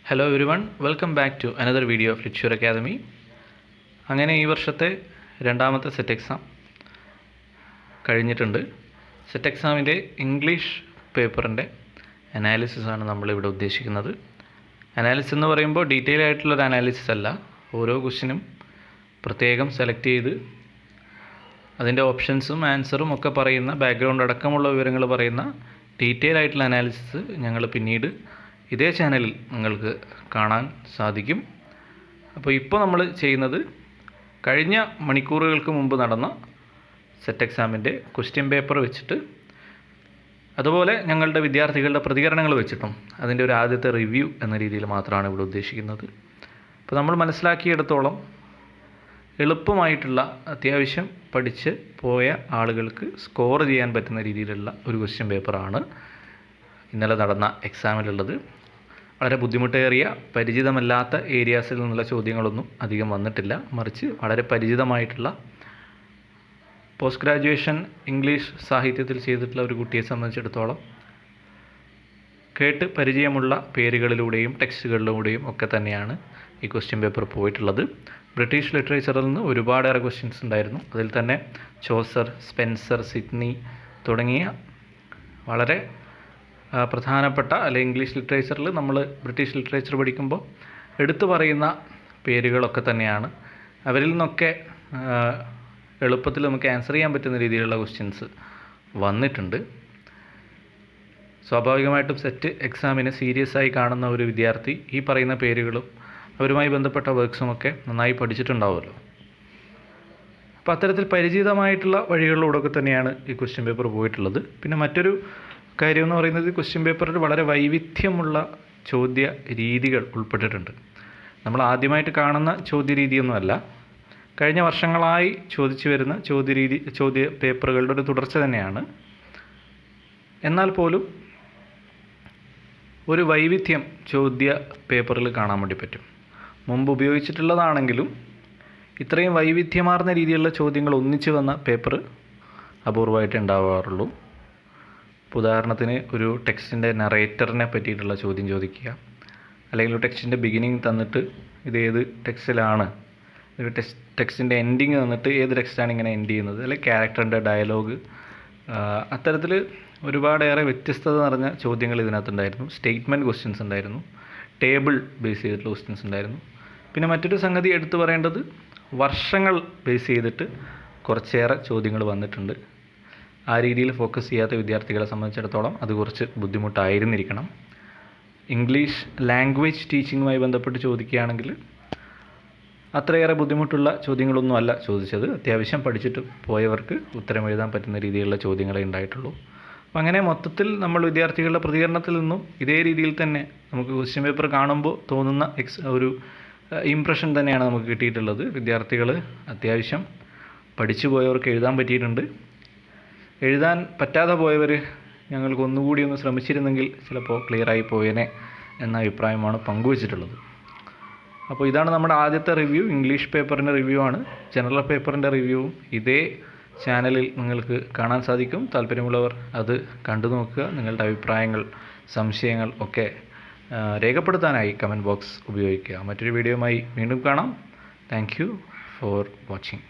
Hello everyone, welcome back to another video of ലിറ്റ്യൂർ academy. അങ്ങനെ ഈ വർഷത്തെ രണ്ടാമത്തെ സെറ്റ് എക്സാം കഴിഞ്ഞിട്ടുണ്ട്. സെറ്റ് എക്സാമിൻ്റെ ഇംഗ്ലീഷ് പേപ്പറിൻ്റെ അനാലിസിസാണ് നമ്മളിവിടെ ഉദ്ദേശിക്കുന്നത്. അനാലിസിസ് എന്ന് പറയുമ്പോൾ ഡീറ്റെയിൽ ആയിട്ടുള്ളൊരു അനാലിസിസ് അല്ല, ഓരോ ക്വസ്റ്റിനും പ്രത്യേകം സെലക്ട് ചെയ്ത് അതിൻ്റെ ഓപ്ഷൻസും ആൻസറും ഒക്കെ പറയുന്ന, ബാക്ക്ഗ്രൗണ്ട് അടക്കമുള്ള വിവരങ്ങൾ പറയുന്ന ഡീറ്റെയിൽ ആയിട്ടുള്ള അനാലിസിസ് ഞങ്ങൾ പിന്നീട് ഇതേ ചാനലിൽ നിങ്ങൾക്ക് കാണാൻ സാധിക്കും. അപ്പോൾ ഇപ്പോൾ നമ്മൾ ചെയ്യുന്നത് കഴിഞ്ഞ മണിക്കൂറുകൾക്ക് മുമ്പ് നടന്ന സെറ്റ് എക്സാമിൻ്റെ ക്വസ്റ്റ്യൻ പേപ്പർ വെച്ചിട്ട്, അതുപോലെ ഞങ്ങളുടെ വിദ്യാർത്ഥികളുടെ പ്രതികരണങ്ങൾ വെച്ചിട്ടും അതിൻ്റെ ഒരു ആദ്യത്തെ റിവ്യൂ എന്ന രീതിയിൽ മാത്രമാണ് ഇവിടെ ഉദ്ദേശിക്കുന്നത്. അപ്പോൾ നമ്മൾ മനസ്സിലാക്കിയിടത്തോളം എളുപ്പമായിട്ടുള്ള, അത്യാവശ്യം പഠിച്ച് പോയ ആളുകൾക്ക് സ്കോർ ചെയ്യാൻ പറ്റുന്ന രീതിയിലുള്ള ഒരു ക്വസ്റ്റ്യൻ പേപ്പറാണ് ഇന്നലെ നടന്ന എക്സാമിലുള്ളത്. വളരെ ബുദ്ധിമുട്ടേറിയ, പരിചിതമല്ലാത്ത ഏരിയാസിൽ നിന്നുള്ള ചോദ്യങ്ങളൊന്നും അധികം വന്നിട്ടില്ല. മറിച്ച് വളരെ പരിചിതമായിട്ടുള്ള, പോസ്റ്റ് ഗ്രാജുവേഷൻ ഇംഗ്ലീഷ് സാഹിത്യത്തിൽ ചെയ്തിട്ടുള്ള ഒരു കുട്ടിയെ സംബന്ധിച്ചിടത്തോളം കേട്ട് പരിചയമുള്ള പേരുകളിലൂടെയും ടെക്സ്റ്റുകളിലൂടെയും ഒക്കെ തന്നെയാണ് ഈ ക്വസ്റ്റ്യൻ പേപ്പർ പോയിട്ടുള്ളത്. ബ്രിട്ടീഷ് ലിറ്ററേച്ചറിൽ നിന്ന് ഒരുപാടേറെ ക്വസ്റ്റ്യൻസ് ഉണ്ടായിരുന്നു. അതിൽ തന്നെ ചോസർ, സ്പെൻസർ, സിഡ്നി തുടങ്ങിയ വളരെ പ്രധാനപ്പെട്ട, അല്ലെങ്കിൽ ഇംഗ്ലീഷ് ലിറ്ററേച്ചറിൽ നമ്മൾ ബ്രിട്ടീഷ് ലിറ്ററേച്ചർ പഠിക്കുമ്പോൾ എടുത്തു പറയുന്ന പേരുകളൊക്കെ തന്നെയാണ്. അവരിൽ നിന്നൊക്കെ എളുപ്പത്തിൽ നമുക്ക് ആൻസർ ചെയ്യാൻ പറ്റുന്ന രീതിയിലുള്ള ക്വസ്റ്റ്യൻസ് വന്നിട്ടുണ്ട്. സ്വാഭാവികമായിട്ടും സെറ്റ് എക്സാമിനെ സീരിയസ് ആയി കാണുന്ന ഒരു വിദ്യാർത്ഥി ഈ പറയുന്ന പേരുകളും അവരുമായി ബന്ധപ്പെട്ട വർക്ക്സുമൊക്കെ നന്നായി പഠിച്ചിട്ടുണ്ടാവുമല്ലോ. അപ്പോൾ അത്തരത്തിൽ പരിചിതമായിട്ടുള്ള വഴികളിലൂടെയൊക്കെ തന്നെയാണ് ഈ ക്വസ്റ്റ്യൻ പേപ്പർ പോയിട്ടുള്ളത്. പിന്നെ മറ്റൊരു കാര്യം എന്ന് പറയുന്നത്, ക്വസ്റ്റ്യൻ പേപ്പറിൽ വളരെ വൈവിധ്യമുള്ള ചോദ്യ രീതികൾ ഉൾപ്പെട്ടിട്ടുണ്ട്. നമ്മൾ ആദ്യമായിട്ട് കാണുന്ന ചോദ്യ രീതിയൊന്നുമല്ല, കഴിഞ്ഞ വർഷങ്ങളായി ചോദിച്ചു വരുന്ന ചോദ്യ പേപ്പറുകളുടെ ഒരു തുടർച്ച തന്നെയാണ്. എന്നാൽ പോലും ഒരു വൈവിധ്യം ചോദ്യ പേപ്പറിൽ കാണാൻ വേണ്ടി പറ്റും. മുമ്പ് ഉപയോഗിച്ചിട്ടുള്ളതാണെങ്കിലും ഇത്രയും വൈവിധ്യമാർന്ന രീതിയിലുള്ള ചോദ്യങ്ങൾ ഒന്നിച്ചു വന്ന പേപ്പർ അപൂർവമായിട്ട് ഉണ്ടാവാറുള്ളൂ. ഉദാഹരണത്തിന്, ഒരു ടെക്സ്റ്റിൻ്റെ നറേറ്ററിനെ പറ്റിയിട്ടുള്ള ചോദ്യം ചോദിക്കുക, അല്ലെങ്കിൽ ഒരു ടെക്സ്റ്റിൻ്റെ ബിഗിനിങ് തന്നിട്ട് ഇത് ഏത് ടെക്സ്റ്റിലാണ്, ഒരു ടെക്സ്റ്റിൻ്റെ എൻഡിങ് തന്നിട്ട് ഏത് ടെക്സ്റ്റാണ് ഇങ്ങനെ എൻഡ് ചെയ്യുന്നത്, അല്ലെങ്കിൽ ക്യാരക്ടറിൻ്റെ ഡയലോഗ്, അത്തരത്തിൽ ഒരുപാടേറെ വ്യത്യസ്തത നിറഞ്ഞ ചോദ്യങ്ങൾ ഇതിനകത്തുണ്ടായിരുന്നു. സ്റ്റേറ്റ്മെൻറ്റ് ക്വസ്റ്റ്യൻസ് ഉണ്ടായിരുന്നു, ടേബിൾ ബേസ് ചെയ്തിട്ടുള്ള ക്വസ്റ്റ്യൻസ് ഉണ്ടായിരുന്നു. പിന്നെ മറ്റൊരു സംഗതി എടുത്തു പറയേണ്ടത്, വർഷങ്ങൾ ബേസ് ചെയ്തിട്ട് കുറച്ചേറെ ചോദ്യങ്ങൾ വന്നിട്ടുണ്ട്. ആ രീതിയിൽ ഫോക്കസ് ചെയ്യാത്ത വിദ്യാർത്ഥികളെ സംബന്ധിച്ചിടത്തോളം അത് കുറച്ച് ബുദ്ധിമുട്ടായിരുന്നിരിക്കണം. ഇംഗ്ലീഷ് ലാംഗ്വേജ് ടീച്ചിങ്ങുമായി ബന്ധപ്പെട്ട് ചോദിക്കുകയാണെങ്കിൽ അത്രയേറെ ബുദ്ധിമുട്ടുള്ള ചോദ്യങ്ങളൊന്നും അല്ല ചോദിച്ചത്. അത്യാവശ്യം പഠിച്ചിട്ട് പോയവർക്ക് ഉത്തരം എഴുതാൻ പറ്റുന്ന രീതിയിലുള്ള ചോദ്യങ്ങളെ ഉണ്ടായിട്ടുള്ളൂ. അപ്പോൾ അങ്ങനെ മൊത്തത്തിൽ നമ്മൾ വിദ്യാർത്ഥികളുടെ പ്രതികരണത്തിൽ നിന്നും ഇതേ രീതിയിൽ തന്നെ നമുക്ക് ക്വസ്റ്റ്യൻ പേപ്പർ കാണുമ്പോൾ തോന്നുന്ന ഒരു ഇംപ്രഷൻ തന്നെയാണ് നമുക്ക് കിട്ടിയിട്ടുള്ളത്. വിദ്യാർത്ഥികൾ അത്യാവശ്യം പഠിച്ചു പോയവർക്ക് എഴുതാൻ പറ്റിയിട്ടുണ്ട്. എഴുതാൻ പറ്റാതെ പോയവർ ഞങ്ങൾക്ക് ഒന്നുകൂടി ഒന്ന് ശ്രമിച്ചിരുന്നെങ്കിൽ ചിലപ്പോൾ ക്ലിയറായി പോയേനെ എന്ന അഭിപ്രായമാണ് പങ്കുവച്ചിട്ടുള്ളത്. അപ്പോൾ ഇതാണ് നമ്മുടെ ആദ്യത്തെ റിവ്യൂ. ഇംഗ്ലീഷ് പേപ്പറിൻ്റെ റിവ്യൂ ആണ്. ജനറൽ പേപ്പറിൻ്റെ റിവ്യൂവും ഇതേ ചാനലിൽ നിങ്ങൾക്ക് കാണാൻ സാധിക്കും. താല്പര്യമുള്ളവർ അത് കണ്ടു നോക്കുക. നിങ്ങളുടെ അഭിപ്രായങ്ങൾ, സംശയങ്ങൾ ഒക്കെ രേഖപ്പെടുത്താനായി കമൻറ്റ് ബോക്സ് ഉപയോഗിക്കുക. മറ്റൊരു വീഡിയോയുമായി വീണ്ടും കാണാം. Thank you for watching.